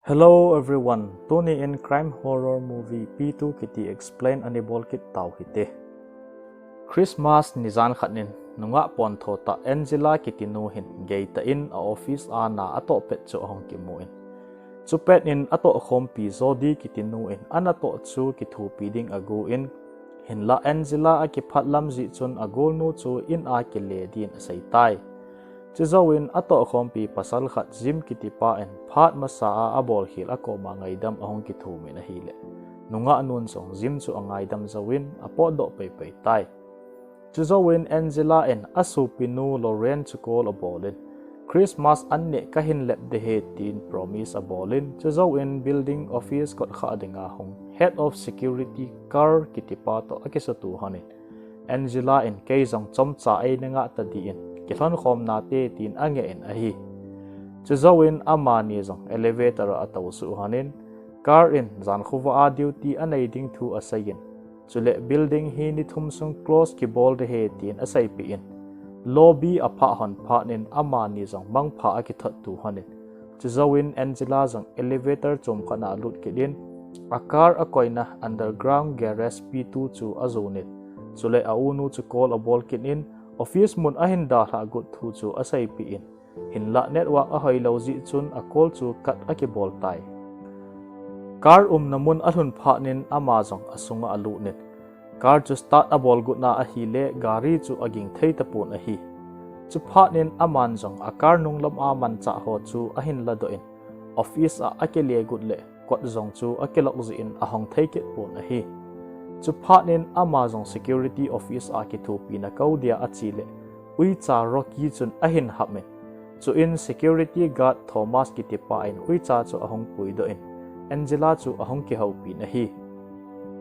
Hello everyone, Tony in crime horror movie P2 explain anibol kit tau hite. Christmas nizan khatnin nunga pon thota Angela kitinu hin geita in a office ana ato pet chu hong kimuin. Chu pet in ato khompi zodi kitinu in anato chu kithu piding agu in hinla Angela a ki phatlam ji chun agol nu chu in a ki le din asaitai. Chizawin ato khompi pasal khat jim kitipa en phat masa a bol hil ako mangaidam ahong kithu min a hile nunga nun song jim chu angaidam zawin apo do pei tai chizawin Angela en asupinu Loren chukol abolin Christmas anne kahin lep de he tin promise abolin chizawin building office kot kha dinga hong head of security car kitipa to akisatu hanin Angela en keizong chomcha ai nga ta di in kilon khom na te tin ange en ahi chizawin amani zong elevator ataw su hanin car in zan khuwa duty anai ding thu asayin chule building hi ni thumsung close ki bol de he tin asai pi in lobby apha hon pha nin amani zong mang pha ki that tu hanin chizawin Angela zong elevator chom khana lut ki din a car akoina underground garage P2 chu azonit chule aunu chu call a bol kin in office mun ahin da ha gut thu chu asai pi in hinla network a hoi lo ji chun a call chu kat a ki bol tai car namun alhun pha nin amazon asunga alu net car chu start a bol gut na a hi le gari chu aging thei ta pun a hi chu pha nin aman jong a car nung lam a man cha ho chu a hin la do in office a ke le gut le kwat jong chu a ke lok ji in a hong thei ke pun a hi chu pha nin amazon security office a ki thu pi na kau dia a chi le ui cha rocky chun a hin hap me chu in security guard Thomas ki tipa in ui cha chu ahong pui do in Angela chu ahong ki hau pi na hi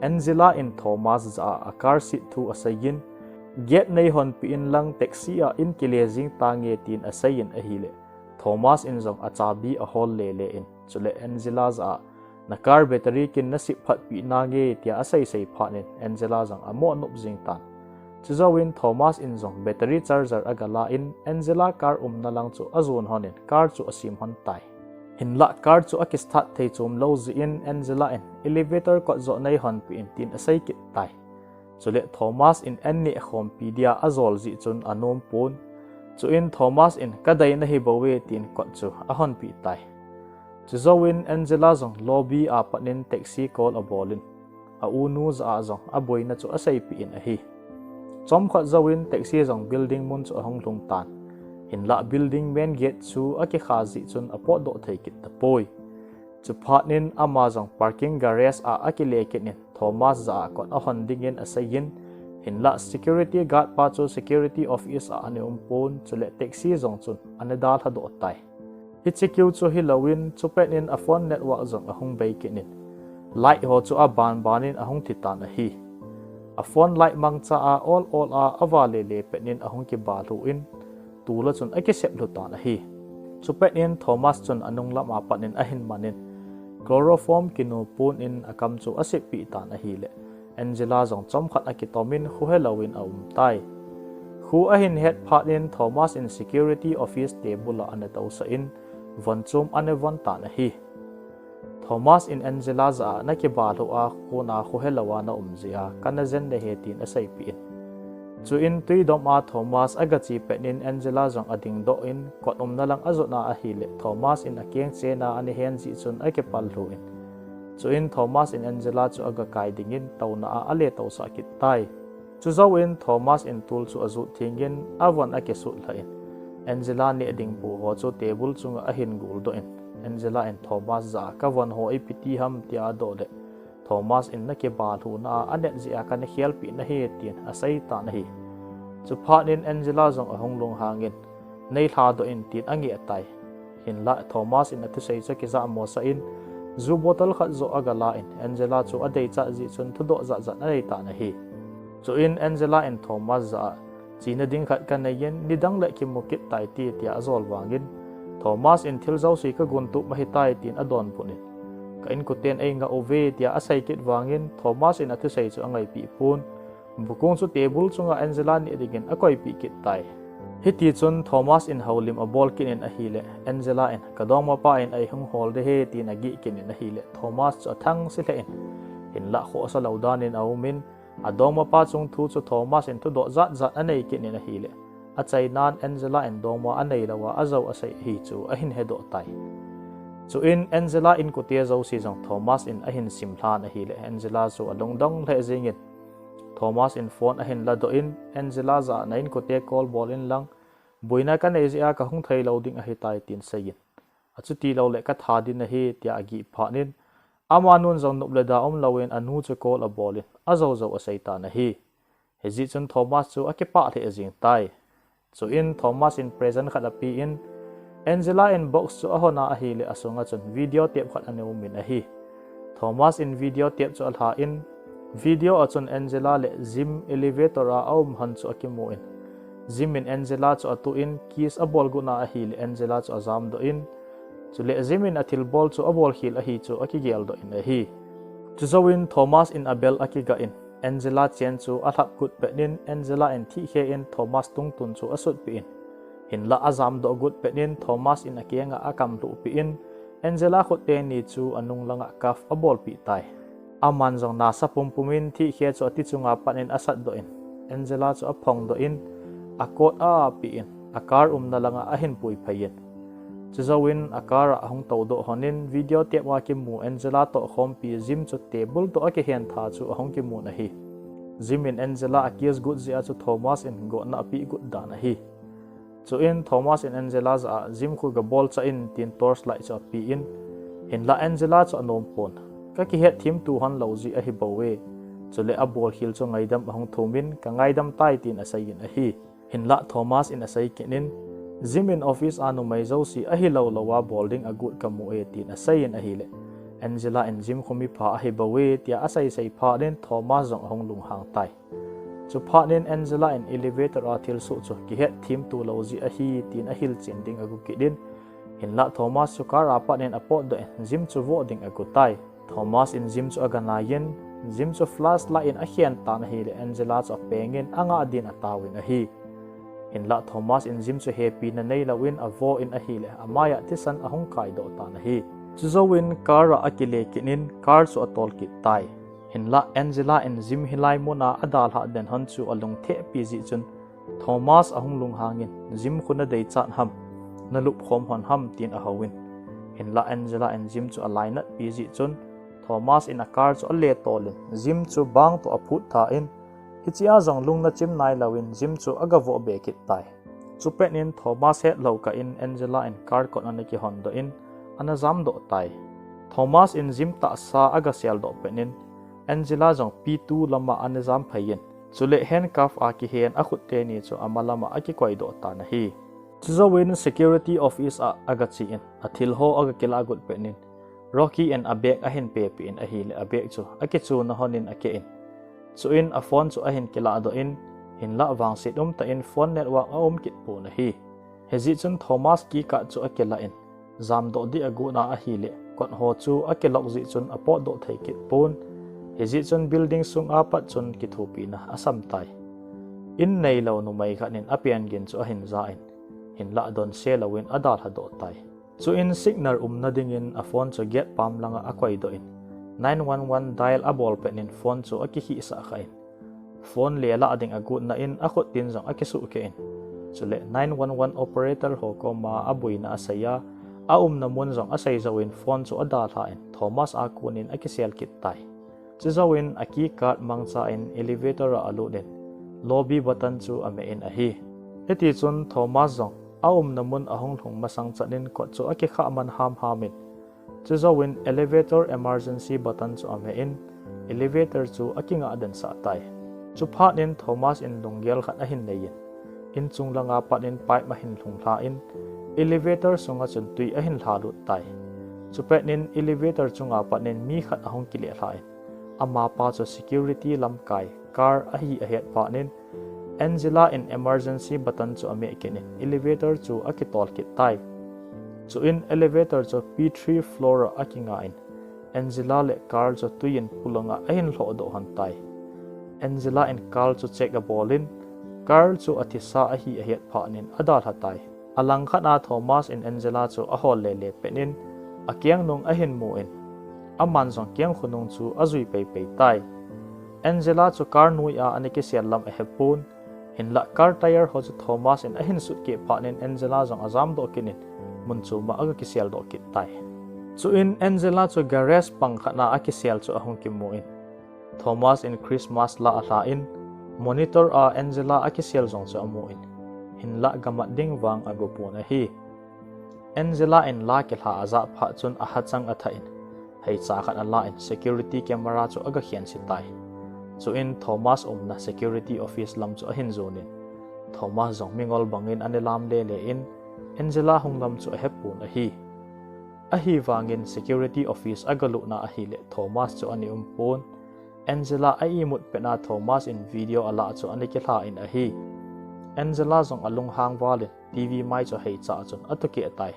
Angela in Thomas za a car seat thu asayin get nei hon pi in lang taxi a in kilezing tange tin asayin a hi le Thomas in zong a chabi a hol le le in chule Angela za na car battery kin na sip phat pi na ge tia asai sei phanin Angela zong amo nup jing tan chizawin Thomas in zong battery charger agala in Angela car na lang chu azon honin car chu asim hon tai hinla car chu akisthat thei chum lo zi in Angela in elevator ko zo nei hon pi in tin asai kit tai chule Thomas in anni khompedia azol ji chun anom pun chu in Thomas in kadai na hi bowe tin ko chu ahon pi tai chizawin Angela zong lobby a panin taxi call abolin a unu za zong a boina chu asai pi in a hi chom khat zawin taxi zong building mun chu hong lung tan hinla building main gate chu a ki khazi chun apo do thei kit ta poi chu phanin ama zong parking garage a ki le kin Thomas za kon a hon ding in asayin hinla security guard pa chu security office a ane pon chule taxi zong chun anadal ha do tai hichikiu chu hilawin chu penin a phone network zong ahong bei kinin light ho chu a banin ahong thitan a hi a phone light mang cha a all a awale le penin ahong ki balu in tula chun ake sep lu tan a hi chu penin Thomas chun anung lama panin ahin manin chloroform kinu pun in akam chu asep pi tan a hi le Angela zong chom khat akitomin khu helawin a tai khu ahin head phanin Thomas in security office table an to sa in vonchum ane von tan hi Thomas in Angela za na ki balu a khuna khu helawa na umzia kana zen de hetin asai pi chu in tui dom a Thomas agachi penin Angela zong ading do in kot na lang azona a hile Thomas in akeng chena ani hen ji chun ake palhu in chu in Thomas in Angela chu aga kai dingin tauna a ale to sa kit tai chu zawin Thomas in tul chu azu thingin avon ake su la in Angela ne ding pu ho chu table chunga a hin gul do in Angela and Thomas za ka von ho ipiti ham tia do de Thomas in na ke bal hu na anet ji aka ne help na he tin asai ta na hi chu phanin Angela zong ahong long hangin nei tha do in tin angi atai hin la Thomas in atu sei cha ki za mo sa in zu bottle khat zo agala in Angela chu adei cha ji chun thu do za nei ta na hi chu in Angela and Thomas za china ding khat kan yen nidang le ki mukit tai ti tia azol wangin Thomas in thil zau si ka guntu mahitai tin adon punin ka in kuten ai nga ove tia asai kit wangin Thomas in athu sei chu angai pi pun bukong chu table chunga Angela ni digin akoi pi kit tai Hiti chun Thomas in haulim a bol kin in a hile Angela in kadong mapa in ai hung hol de he tin agi kin in a hile Thomas chu thang si le in la kho sa laudan in aumin adong mapa chung thu chu Thomas in tu do zat zat anei kin in a hile a chai nan Angela in dongma anei lawa azau asai hi chu a hin he do tai chu in Angela in kutia zo si jong Thomas in a hin simhlan a hile Angela chu along dong le jingin Thomas in phone a hin la do in Angela za na in kutia call ball in lang buina kan ei zia ka hung thei loading a hi tai tin sayin achu ti lo le ka tha din a hi tia agi phanin ama nun zong nup le da om loin anu chu call a ball in azo zo a sai ta na hi hezi chun Thomas chu akipa the jing tai chu in Thomas in present khat api in Angela in box chu a hona a hi le asunga chun video tape khat ane min a hi Thomas in video tape chu alha in video achun Angela le gym elevator a aum han chu akimo in Zim in Angela chu atu in kiss a bol guna a hil Angela chu azam do in chu le zim in athil bol chu a bol hil a hi chu akigel do in a hi chu zawin Thomas in abel akiga in Angela chen chu a thap kut penin Angela in thi he in Thomas tung tun chu asut pi in hin la azam do gut penin Thomas in akianga akam lu pi in Angela khote ni chu anung langa kaf a bol pi tai aman jong na sa pumpumin thi he chu ati chunga panin asat do in Angela chu a phong do in akot a pi in akar na langa ahin pui phayin chizawin akara ahong todo honin video te wa ki mu Angela to khom pi gym chu table to ake hen tha chu ahong ki mu na hi gym in Angela akies good zia chu Thomas in go na pi good da na hi chu in Thomas in Angela za gym khu ga ball cha in tin torch light cha pi in hin la Angela chu anom pon ka ki het thim tu hon lo ji a hi bowe chu le a ball hil chu ngaidam ahong thumin ka ngaidam tai tin asayin a hi hin la Thomas in asai kinin gym in office anu mai zo si a hi lo lowa bolding a good kamu e tin asai in a hi le Angela in gym khumi pha a hi bawe tia asai sai pha den Thomas jong hong lung hang tai chu pha nen Angela in elevator a thil su chu ki het thim tu lo ji a hi tin a hil chen ding a gu ki din hin la Thomas chu kara pa nen apot do gym chu vo ding a gu tai Thomas in gym chu agana yen gym chu flash la in a hian ta na hi le Angela chu pengin anga din a tawin a hi in la Thomas in gym chu happy na nei lawin avo in a hi le amaya tisan ahong kai do ta na hi chu zawin kara akile kinin car chu atol ki tai hin la Angela in gym hilai mona adal ha den han chu alung the pi ji chun Thomas ahong lung hangin gym khuna dei chan ham na lup khom hon ham tin a hawin hin la Angela in gym chu align pi ji chun Thomas in a car chu ale tolin gym chu bang to aphut tha in hichia jong lung na chim nai lawin gym chu agavo be kit tai chupen in Thomas het loka in Angela in car kon an ki hon do in anazam do tai Thomas in gym ta sa aga sel do penin Angela jong p2 lama anazam phayin chule handcuff a ki hen a khut te ni chu amalama a ki koi do ta na hi chuzawin security office a aga chi in athil ho aga kila gut penin Rocky and abek ahin pe pi in a hi le abek chu aki chu na honin ake in chu in a phone chu ahin kila do in hin la wang sit ta in phone network a kit pu na hi hezi chun Thomas ki ka chu akela in zam do di agu na a hi le kon ho chu akelok ji chun apo do thei kit pun hezi chun building sung apat chun ki thupi na asam tai in nei lo nu mai khanin apian gin chu ahin za in la don se lawin adal ha do tai chu in signal na ding in a phone chu get pam langa akwai do in 911 dial a ball penin phone chu aki hi sa khain phone le la ading agut na in akhot tin jong akisu ke in chule 911 operator ho ko ma abuina asaya a na mun jong asai zawin phone chu ada tha in Thomas a kunin akisel kit tai chu zawin aki card mangcha in elevator a alu den lobby button chu ame in a hi heti chun Thomas jong a na mun ahong thong masang chanin ko chu aki kha man ham hamin chuzawin elevator emergency button chu ame in elevator chu akinga adan sa tai chu phanin Thomas in lunggel khat a hin nei in chunglanga panin pipe ma hin lungla in elevator sunga chun tui a hin hla lut tai chu penin elevator chunga panin mi khat ahong kile hlai ama pa chu security lam kai car a hi a het panin Angela in emergency button chu ame kenin elevator chu akitol kit tai chu in elevator chu p3 floor akinga in Angela le car chu tuin pulanga ahin hlo do han tai Angela in car chu check a bolin Carl chu athisa ahi ahiat phanin adal hatai alang khana Thomas in Angela chu ahol le penin akyang nung ahin muin aman zong kyang khunung chu azui pe tai Angela chu car nui a aniki sialam ehepun hinla car tire ho chu Thomas in ahin sut ke phanin Angela zong azam do kinin mun chu ma aga kisial do kit tai chu in Angela chu garage pangkhana akisial chu ahung ki muin Thomas in Christmas la ala in monitor a Angela akisial zong chu amuin hinla gamat ding wang agopuna hi Angela in la kelha aza pha chun a hachang athain hei cha khan ala in security camera chu aga hian si tai chu in Thomas na security office lam chu ahin zonin Thomas zong mingol bangin anilam le in Angela hunglam chu hepun ahi wangin security office agalu na ahi le Thomas chu ani pon Angela ai mut pena Thomas in video ala chu ani kelha in ahi Angela zong alung hang walin TV mai chu hei cha chun atuki atai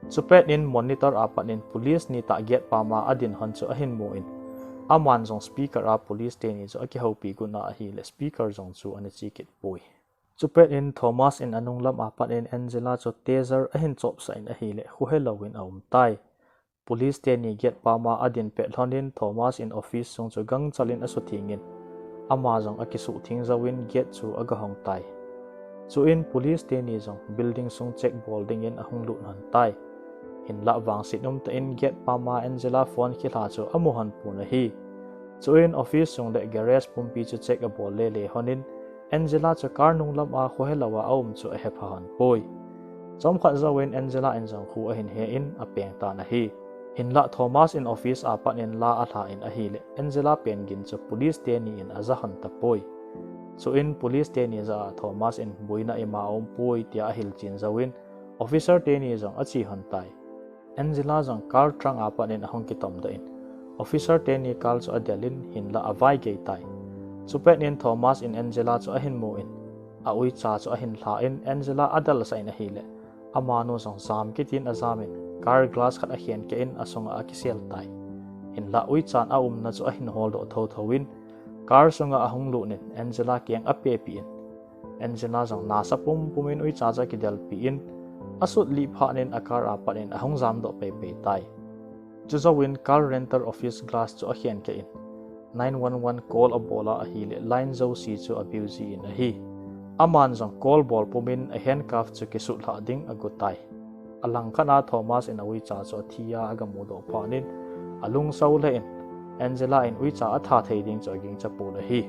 chupet in monitor apanin police ni ta get pama adin han chu ahin muin aman zong speaker a police te ni chu aki hopi guna ahi le speaker zong chu ani chikit pui chupet in Thomas in anunglam apanin Angela chu taser ahin chop sa in ahi le hu helowin aum tai police te ni get pama adin pe hlonin Thomas in office zong chu gang chalin asu thingin ama zong akisu thing zawin get chu aga hong tai chu in police te ni zong building sung check bolding in ahung lu nan tai in la wang situm ta in get pama Angela phone khila chu amuhan puna hi chu in office sung le garage pumpi chu check a bol le honin Angela chu car nunglam a khohelawa aum chu a hephan poi chom khat zawin Angela in zong khu a hin he in a peng ta na hi in la Thomas in office a pan in la a tha in a hi le Angela pen gin chu police te ni in azahan ta poi so in police te ni za Thomas in buina ima om poi tia hil chin zawin officer te ni zong achi han tai Angela zong car trang apan in ahong kitom da in officer te ni kal so adelin hin la avai ge tai chupet nin Thomas in Angela cho ahin mo in a ui cha cho ahin hla in Angela adal sa in ahile amano zong sam kitin azamin car glass khat a hian ke in asong a kisel tai in la ui chan a na cho ahin hol do thowin car songa ahung lu nin Angela kyang ape pi in Angela zong nasa pumin ui cha cha kidal pi in asut li phanin akar apanin ahung zam do pe tai chuzawin car rental office glass chu a hian ke in 911 call a bola a hi le line zo si chu abuse in a hi aman zong call ball pumin a handcuff chu ki su hla ding agutai alang khana Thomas in awi cha cho thia aga modo phanin alung so le in Angela in ui cha a tha thei ding choging cha pu la hi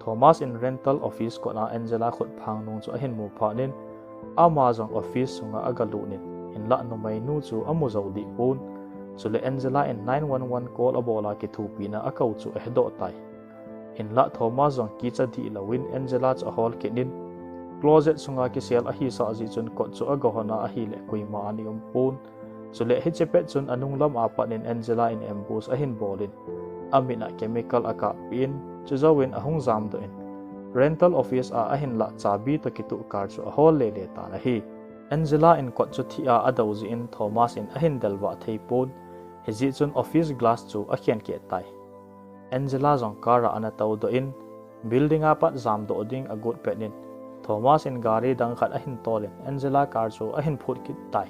Thomas in rental office ko na Angela khut phang nung chu a hin mu phanin ama zong office sunga aga lunin in la no mai nu chu amu zo di pun chule Angela in 911 call a bola ki thu pina a kau chu ehdo tai in la Thomas zong ki cha di lawin Angela chu hol kenin closet sunga ki sel a hi sa ji chun ko chu aga hona a hi le kuima ani pun chule hi chepet chun anunglam apanin Angela in ambush a hin bolin amina chemical aka pin chuzawin ahung zam do in rental office a ahin la chabi to kitu car chu a hol le ta na hi Angela in kot chu thia adauzi in Thomas in ahin dalwa theipon hezi chun office glass chu a khian ke tai Angela zong kara ana tau do in building a pat zam do ding a good penin Thomas in gari dang khat ahin tolin Angela car chu ahin phut kit tai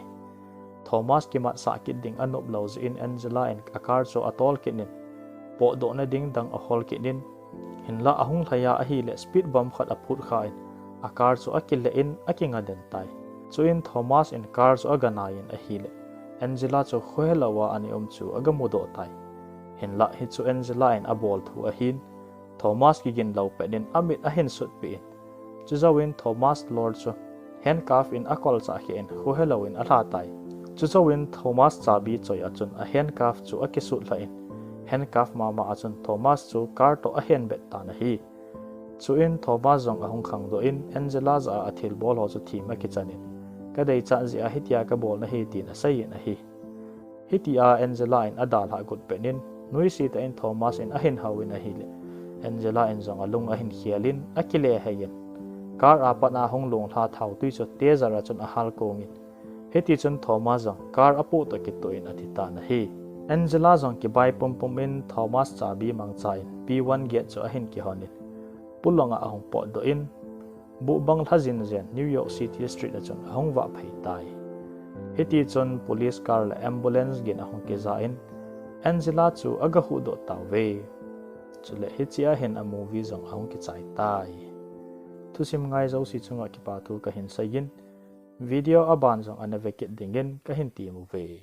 Thomas ki mat sa kit ding anop loz in Angela in a car chu atol kinin po do na ding dang a hol kinin hinla ahung thaya a hi le speed bump khat a phut khain a car chu akil le in akinga den tai chu in Thomas in car chu agana in a hi le Angela chu khoelawa ani chu agamudo tai hinla hi chu Angela in a bol thu a hin Thomas ki gin lo pedin amit a hin sut pi in chu zawin Thomas lord chu handcuff in akol cha hi in khoelawin a hla tai chu zawin Thomas chabi choi a chun a handcuff chu akisu la in handcuff mama achun Thomas chu car to a hen bet ta na hi chu in Thomas zong ahung khang do in Angela za athil bol ho chu thima ki chanin kadai cha ji a hitia ka bol na hi tin a sai na hi hitia Angela in adal ha gut penin nui si ta in Thomas in a hen hawin a hi le Angela in zong alung a hin khialin akile hayen car apa na hong long tha thau tui chu te zara chun a hal kongin heti chun Thomas zong car apu to ki toin athita na hi Angela zong ki bai pum in Thomas chabi mangchain P1 get chu a hin ki honin pulonga ahong po do in bu bang thazin zen New York City street a chon ahong wa phei tai heti chon police car la ambulance gin ahong ke za in Angela chu aga hu do taw ve chule hichia hen a movie zong ahong ki chai tai thusim ngai zo si chunga ki pa thu ka hin sayin video aban zong anavekit dingin ka hin ti mu ve